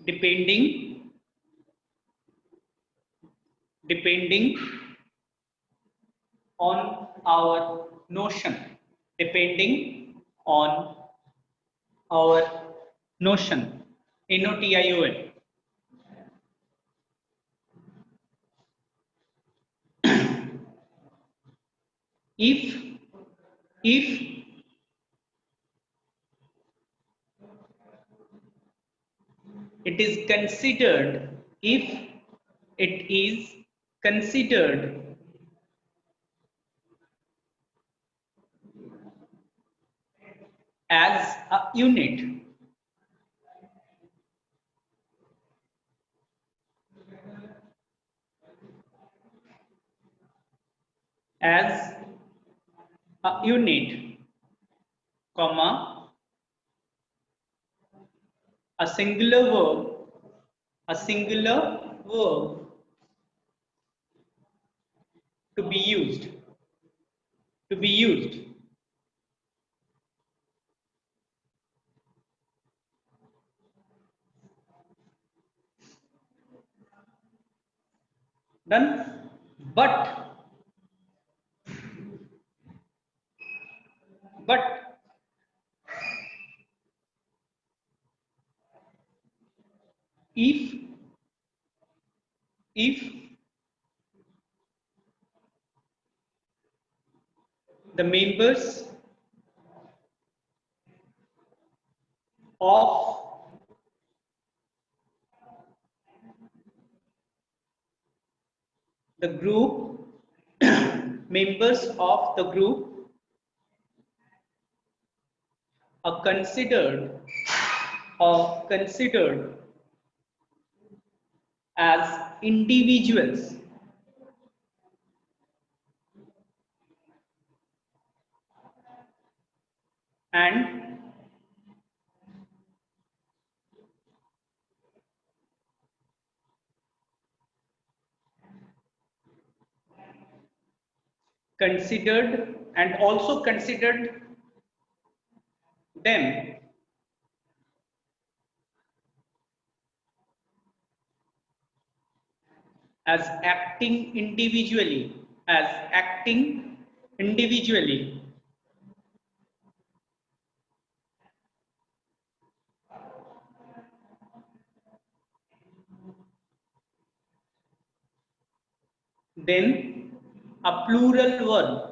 depending on our notion, depending on our notion, notion. If it is considered, if it is considered as a unit, as a unit, comma, a singular verb to be used, to be used. Done? But if the members of the group members of the group are considered as individuals, and also considered them as acting individually, then a plural verb,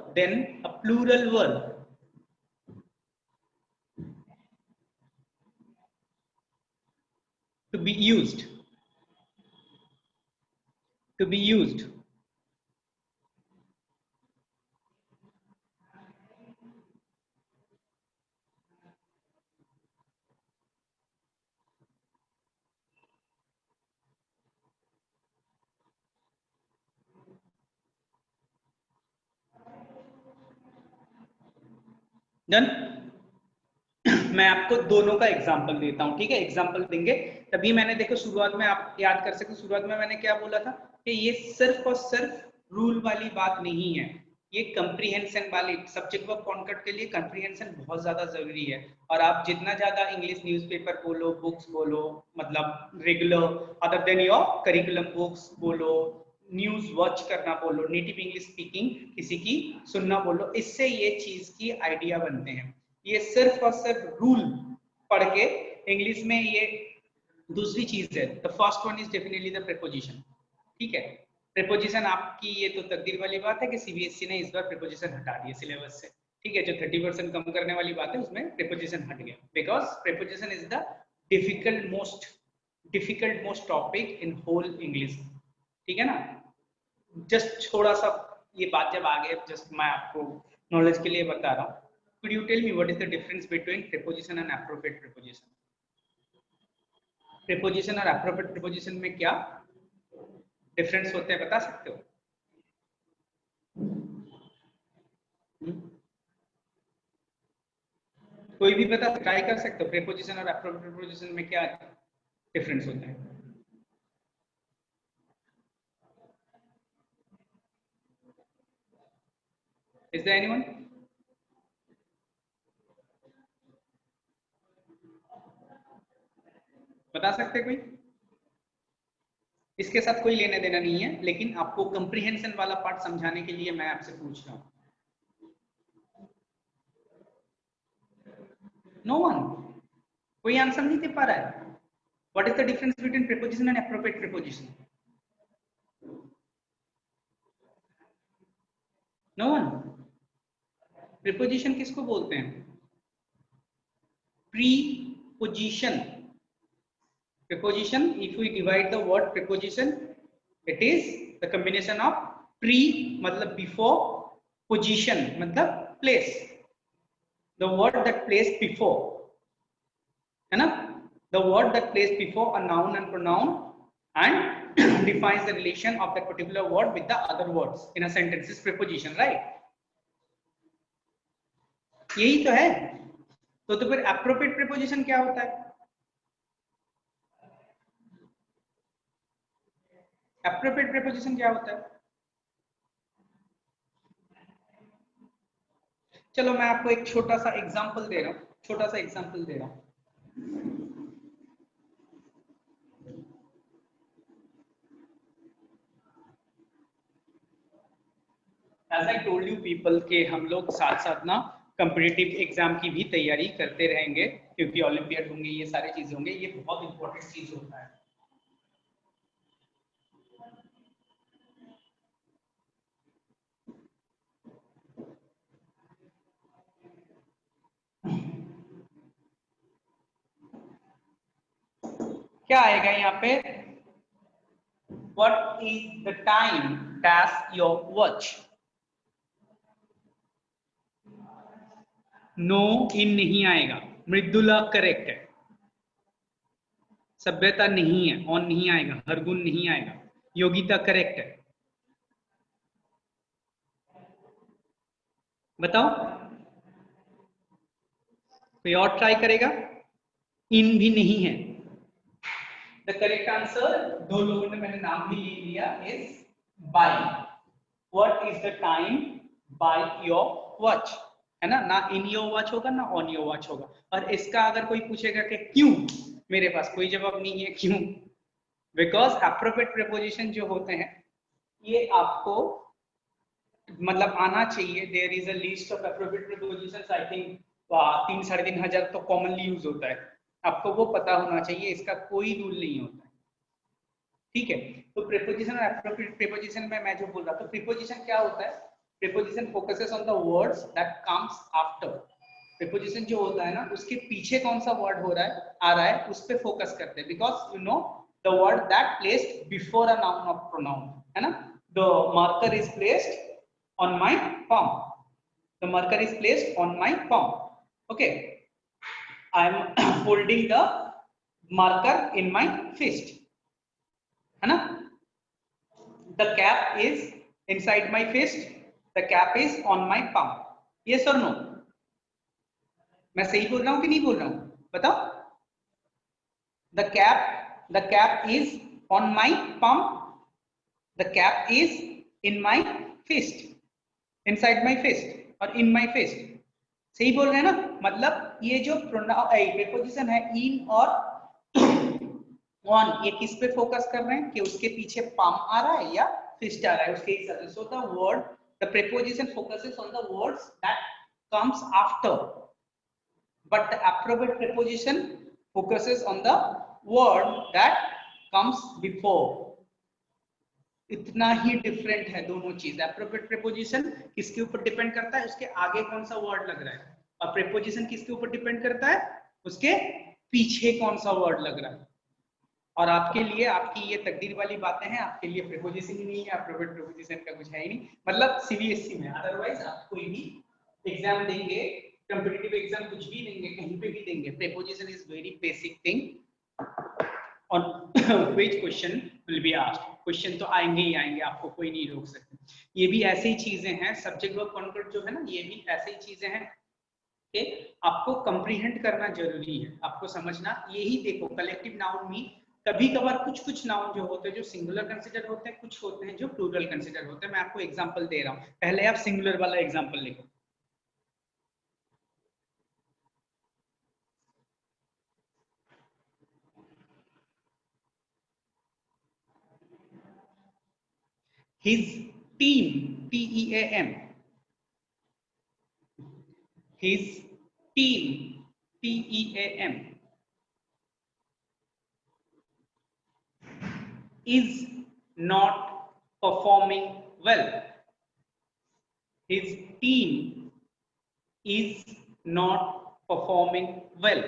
to be used, done. मैं आपको दोनों का example देता हूं, ठीक है, example देंगे तभी मैंने देखो शुरुआत में आप याद कर सकते, शुरुआत में मैंने क्या बोला था कि ये सिर्फ और सिर्फ रूल वाली बात नहीं है, ये कंप्रीहेंशन वाली, सब्जेक्ट वर्ब कॉन्कर्ड के लिए कंप्रीहेंशन बहुत ज्यादा जरूरी है। और आप जितना ज्यादा इंग्लिश न्यूज़पेपर बोलो, बुक्स बोलो, मतलब regular other than your curriculum books बोलो, न्यूज वॉच करना बोलो, नेटिव इंग्लिश स्पीकिंग किसी की सुनना बोलो, इससे ये चीज की आइडिया बनते हैं। ये सिर्फ और सिर्फ रूल पढ़ के इंग्लिश में ये दूसरी चीज है। The first one is definitely the preposition, ठीक है। प्रीपोजिशन आपकी ये तो तकदीर वाली बात है कि सीबीएसई ने इस बार प्रीपोजिशन हटा दिया सिलेबस से, ठीक है। जो 30% कम करने वाली बात है उसमें प्रीपोजिशन हट गया, because preposition is the difficult most topic in whole English, ठीक है ना। जस्ट थोड़ा सा ये बात जब आ गए, जस्ट मैं आपको नॉलेज के लिए बता रहा हूँ। Could you tell me what is the difference between preposition and appropriate preposition? Preposition और appropriate preposition में क्या डिफरेंस होते हैं बता सकते हो? कोई भी बता, ट्राई कर सकते हो, preposition और appropriate preposition में क्या डिफरेंस होता है? Is there anyone? बता सकते कोई? इसके साथ कोई लेना देना नहीं है, लेकिन आपको कंप्रीहेंशन वाला पार्ट समझाने के लिए मैं आपसे पूछ रहा हूँ। नो वन, कोई आंसर नहीं दे पा रहा है। What is the difference between preposition and appropriate preposition? No one. Preposition किसको बोलते हैं? Preposition. Preposition, if we divide the word preposition, it is the combination of pre मतलब before, position मतलब place, the word that placed before, है ना, the word that placed before a noun and pronoun and defines the relation of that particular word with the other words in a sentence is preposition, right? यही तो है। तो फिर appropriate preposition क्या होता है? एप्रोप्रिएट प्रीपोजिशन क्या होता है? चलो मैं आपको एक छोटा सा एग्जांपल दे रहा हूं, as I told you people के हम लोग साथ साथ ना कॉम्पिटिटिव एग्जाम की भी तैयारी करते रहेंगे, क्योंकि ओलंपियाड होंगे, ये सारी चीजें होंगे, ये बहुत इंपॉर्टेंट चीज होता है। क्या आएगा यहाँ पे? What is the time dash your watch? No इन नहीं आएगा, मृदुला करेक्ट है, सभ्यता नहीं है, ऑन नहीं आएगा, हरगुण नहीं आएगा, योगिता करेक्ट है। बताओ कोई और ट्राई करेगा? इन भी नहीं है। द करेक्ट आंसर, दो लोगों ने मैंने नाम भी लिख लिया, is by. What is the time by your watch, है ना, ना इन योर वॉच होगा ना ऑन योर वॉच होगा। और इसका अगर कोई पूछेगा कि क्यों, मेरे पास कोई जवाब नहीं है क्यों, बिकॉज एप्रोप्रिएट प्रीपोजिशन जो होते हैं ये आपको मतलब आना चाहिए। There is a list of appropriate prepositions, I think 3-3,500 तो कॉमनली यूज होता है, आपको वो पता होना चाहिए, इसका कोई रूल नहीं होता है, ठीक है। तो प्रीपोजिशन और एप्रोप्रिएट प्रीपोजिशन में मैं जो बोल रहा था, प्रीपोजिशन क्या होता है? Preposition focuses on the words that comes after. Preposition जो होता है ना, उसके पीछे कौन सा वर्ड हो रहा है, आ रहा है, उस पे फोकस करते हैं, because you know the word that placed before a noun और प्रोनाउन, है ना। The marker is placed on my palm, the marker is placed on my palm, okay, I am holding the marker in my fist, है ना। the cap is inside my fist, the cap is on my palm, yes or no? मैं सही बोल रहा हूँ कि नहीं बोल रहा हूँ, बताओ। The cap is on my palm, the cap is in my fist, inside my fist और इन माई फिस्ट। सही बोल रहे हैं ना। मतलब ये जो प्रेपोजिशन है इन और ऑन, ये किस पे फोकस कर रहे हैं कि उसके पीछे पाम आ रहा है या फिस्ट आ रहा है, उसके हिसाब से। So the word, the preposition focuses on the words that comes after, but the appropriate preposition focuses on the word that comes before. इतना ही डिफरेंट है दोनों चीज। एप्रोप्रिएट प्रेपोजिशन किसके ऊपर डिपेंड करता है, उसके आगे कौन सा वर्ड लग रहा है, और प्रेपोजिशन किसके ऊपर डिपेंड करता है, उसके पीछे कौन सा वर्ड लग रहा है। और आपके लिए, आपकी ये तकदीर वाली बातें हैं, आपके लिए प्रेपोजिशन ही नहीं है, एप्रोप्रिएट प्रेपोजिशन का कुछ है ही नहीं। मतलब सीबीएसई में, अदरवाइज आप कोई भी एग्जाम देंगे, कॉम्पिटिटिव एग्जाम कुछ भी देंगे, कहीं पे भी देंगे, preposition is very basic thing on which question will be asked। Question तो आएंगे ही आएंगे, आपको कोई नहीं रोक सकते। ये भी ऐसे ही चीजें हैं, सब्जेक्ट वर्ब कॉन्कर्ड जो है ना, ये भी ऐसे ही चीजें हैं कि आपको कंप्रीहेंड करना जरूरी है, आपको समझना। यही देखो कलेक्टिव नाउन में कभी कभार कुछ कुछ नाउन जो होते हैं जो सिंगुलर कंसिडर होते हैं, कुछ होते हैं जो प्लूरल कंसिडर होते हैं। मैं आपको एग्जांपल दे रहा हूं, पहले आप सिंगुलर वाला एग्जांपल लिखो। His team, TEAM, his team, TEAM, is not performing well. His team is not performing well.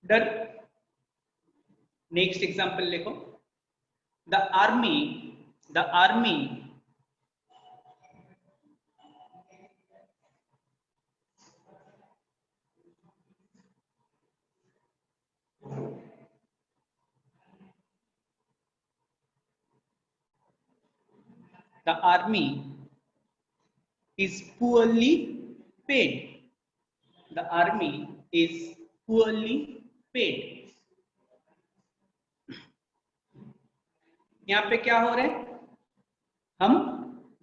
Done. Next example लिखो। The army is poorly paid. The army is poorly paid. यहाँ पे क्या हो रहा है, हम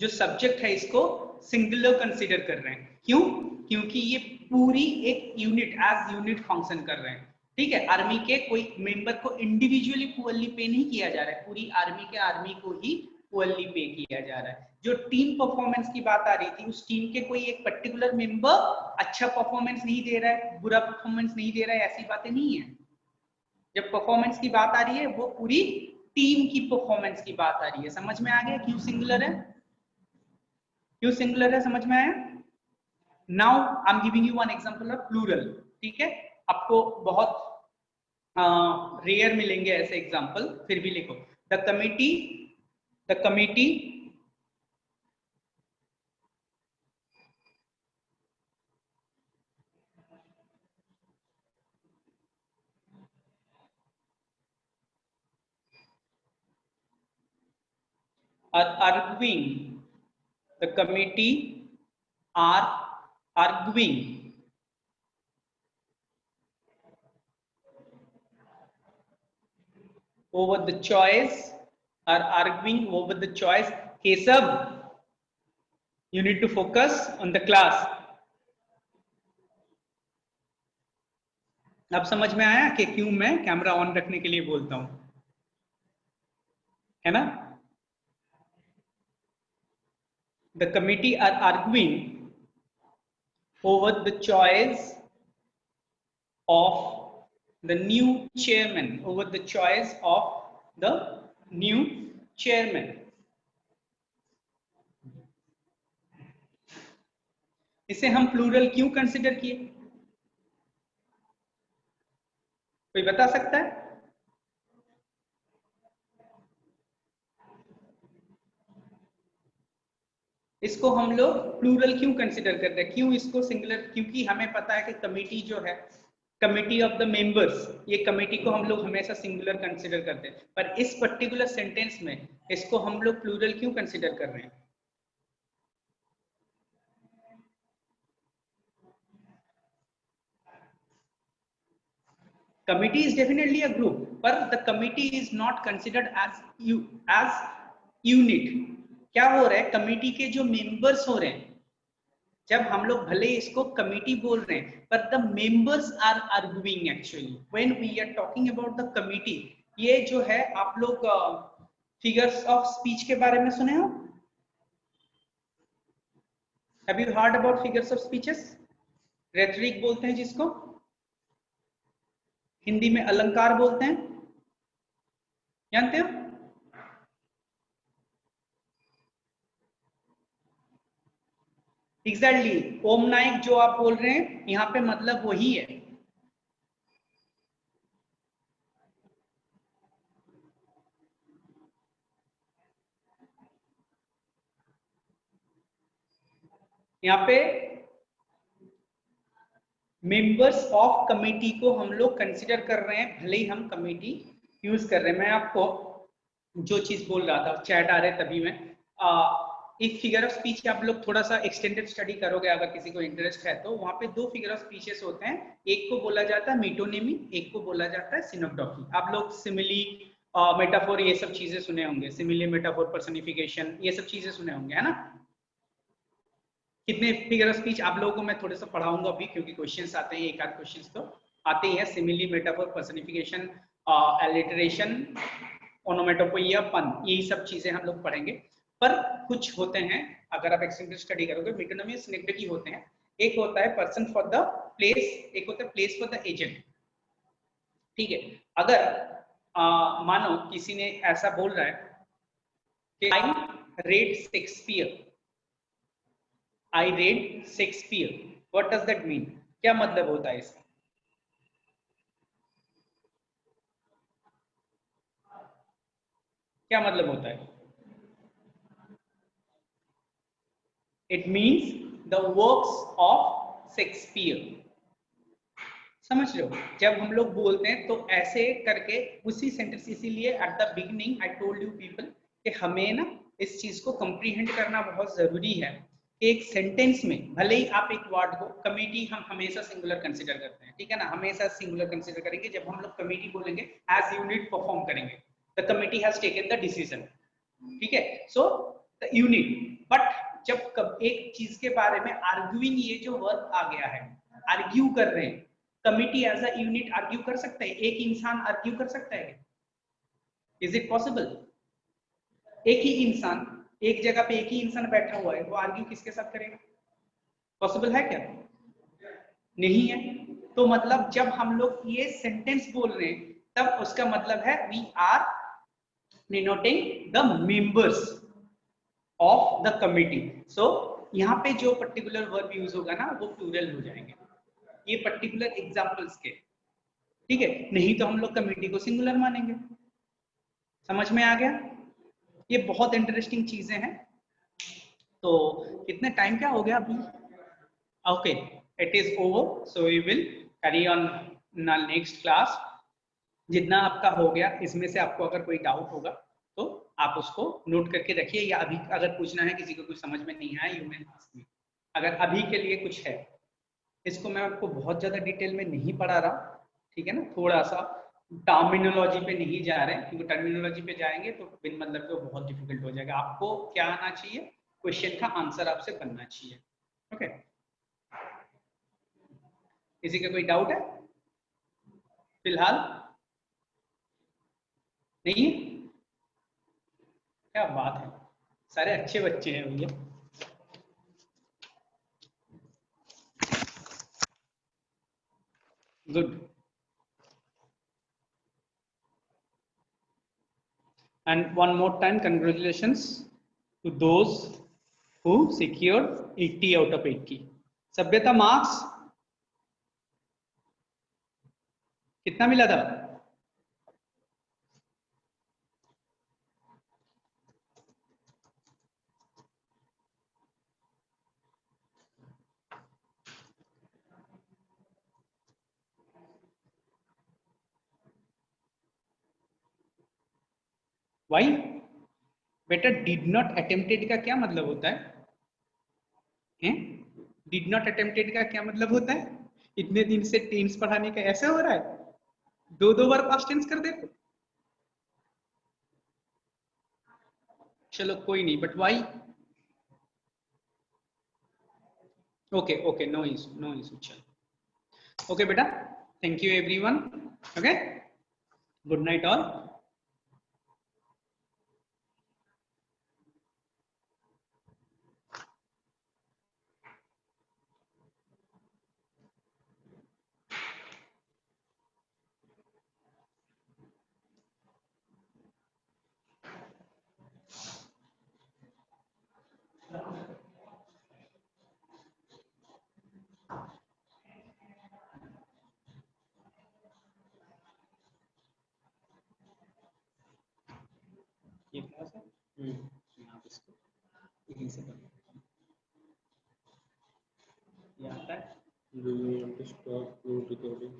जो सब्जेक्ट है इसको सिंगुलर कंसीडर कर रहे हैं। क्यों? क्योंकि ये पूरी एक यूनिट, एज यूनिट फंक्शन कर रहे हैं। ठीक है, आर्मी के कोई मेंबर को इंडिविजुअली पुअरली पे नहीं किया जा रहा है, पूरी आर्मी को ही पुअरली पे किया जा रहा है। जो टीम परफॉर्मेंस की बात आ रही थी, उस टीम के कोई एक पर्टिकुलर मेंबर अच्छा परफॉर्मेंस नहीं दे रहा है, बुरा परफॉर्मेंस नहीं दे रहा है, ऐसी बातें नहीं है। जब परफॉर्मेंस की बात आ रही है, वो पूरी टीम की परफॉर्मेंस की बात आ रही है। समझ में आ गया क्यों सिंगुलर है? क्यों सिंगुलर है, समझ में आया? Now I am giving you one example of plural. ठीक है, आपको बहुत रेयर मिलेंगे ऐसे एग्जांपल, फिर भी लिखो। The committee are arguing, the committee are arguing over the choice, Kesab, you need to focus on the class। अब समझ में आया कि क्यों मैं कैमरा ऑन रखने के लिए बोलता हूं, है ना? The committee are arguing over the choice of the new chairman, इसे हम प्लूरल क्यों कंसिडर किए, कोई बता सकता है? इसको हम लोग प्लूरल क्यों कंसिडर करते हैं, क्यों इसको सिंगुलर? क्योंकि हमें पता है कि कमेटी जो है, कमिटी ऑफ द मेंबर्स, ये कमिटी को हम लोग हमेशा सिंगुलर कंसिडर करते हैं, पर इस पर्टिकुलर सेंटेंस में इसको हम लोग प्लूरल क्यों कंसिडर कर रहे हैं? Committee is definitely a group, but the committee is not considered as unit. क्या हो रहा है, कमिटी के जो मेंबर्स हो रहे हैं, जब हम लोग भले इसको कमिटी बोल रहे हैं, पर the members are arguing actually when we are talking about the committee. ये जो है, आप लोग फिगर्स ऑफ स्पीच के बारे में सुने हो? Have you heard about figures of speeches? Rhetoric बोलते हैं जिसको, हिंदी में अलंकार बोलते हैं, जानते हो? एग्जैक्टली, ओम नायक जो आप बोल रहे हैं यहाँ पे मतलब वही है। यहाँ पे मेंबर्स ऑफ कमेटी को हम लोग कंसिडर कर रहे हैं, भले ही हम कमेटी यूज कर रहे हैं। मैं आपको जो चीज बोल रहा था, चैट आ रहे तभी मैं एक फिगर ऑफ स्पीच आप लोग थोड़ा सा एक्सटेंडेड स्टडी करोगे, अगर किसी को इंटरेस्ट है तो वहां पे दो फिगर ऑफ स्पीचेस होते हैं, एक को बोला जाता है मीटोनिमी, एक को बोला जाता है सिनोक्टॉकी। आप लोग सिमिली मेटाफोर ये सब चीजें सुने होंगे, सिमिली मेटाफोर पर्सनिफिकेशन ये सब चीजें सुने होंगे, है ना? कितने फिगर ऑफ स्पीच आप लोगों को मैं थोड़ा सा पढ़ाऊंगा अभी, क्योंकि क्वेश्चंस आते हैं, एक आध क्वेश्चंस तो आते ही है। सिमिली, मेटाफोर, पर्सनिफिकेशन, एलिटरेशन, ओनोमेटोपोइया, पन, यही सब चीजें हम लोग पढ़ेंगे। पर कुछ होते हैं, अगर आप एक्सटेंडेड स्टडी करोगे, मेटोनिमी, सिनेक्टिकी होते हैं। एक होता है पर्सन फॉर द प्लेस, एक होता है प्लेस फॉर द एजेंट। ठीक है, अगर मानो किसी ने ऐसा बोल रहा है कि I read Shakespeare, I read Shakespeare. What does that mean? क्या मतलब होता है इसका? क्या मतलब होता है? It means the works of Shakespeare. समझ लो, जब हम लोग बोलते हैं तो ऐसे करके उसी सेंटेंस, इसीलिए at the beginning I told you people कि हमें ना इस चीज को कंप्रीहेंड करना बहुत जरूरी है। एक सेंटेंस में भले ही आप एक वर्ड को, कमिटी हम हमेशा सिंगुलर कंसीडर करते हैं, ठीक है ना, हमेशा सिंगुलर कंसीडर करेंगे। जब हम लोग कमिटी बोलेंगे एज यूनिट परफॉर्म करेंगे, the committee has taken the decision, ठीक है, सो द यूनिट। बट जब एक चीज के बारे में आर्ग्यूइंग, ये जो वर्ड आ गया है, आर्ग्यू कर रहे हैं, committee as a unit argue कर सकता है? एक इंसान आर्ग्यू कर सकता है? Is it possible? एक ही इंसान, एक जगह पे एक ही इंसान बैठा हुआ है, वो आर्ग्यू किसके साथ करेगा? पॉसिबल है क्या? नहीं है। तो मतलब जब हम लोग ये सेंटेंस बोल रहे हैं, तब उसका मतलब है we are denoting the members of the committee. So यहाँ पे जो पर्टिकुलर वर्ब यूज होगा ना, वो प्लूरल हो जाएंगे, ये पर्टिकुलर एग्जांपल्स के, ठीक है। नहीं तो हम लोग कमिटी को सिंगुलर मानेंगे। समझ में आ गया? ये बहुत इंटरेस्टिंग चीजें हैं। तो कितने टाइम क्या हो गया अभी? Okay, it is over, so we will carry on next class. जितना आपका हो गया, इसमें से आपको अगर कोई डाउट होगा तो आप उसको नोट करके रखिए, या अभी अगर पूछना है, किसी को कुछ समझ में नहीं आया, यू कैन आस्क मी। अगर अभी के लिए कुछ है, इसको मैं आपको बहुत ज्यादा डिटेल में नहीं पढ़ा रहा, ठीक है ना, थोड़ा सा टर्मिनोलॉजी पे नहीं जा रहे हैं, क्योंकि टर्मिनोलॉजी पे जाएंगे तो बिन मतलब के बहुत डिफिकल्ट हो जाएगा। आपको क्या आना चाहिए? क्वेश्चन का आंसर आपसे बनना चाहिए। ओके, किसी का कोई डाउट है फिलहाल? नहीं है? क्या बात है, सारे अच्छे बच्चे हैं भैया। Good. And one more time, congratulations to those who secured 80 out of 80. सभ्यता मार्क्स कितना मिला था? वाई बेटा डिड नॉट अटेम्प्टेड का क्या मतलब होता है? डिड नॉट अटेम्प्टेड का क्या मतलब होता है? इतने दिन से टेंस पढ़ाने का ऐसे हो रहा है, दो दो बार पास्ट टेंस कर देते। चलो कोई नहीं, but why? Okay okay, no issue no issue, चलो ओके बेटा, thank you everyone, okay, good night all. ये क्लास है, यहाँ पे इसको यहीं से कर, ये आता है। Do you want to stop recording?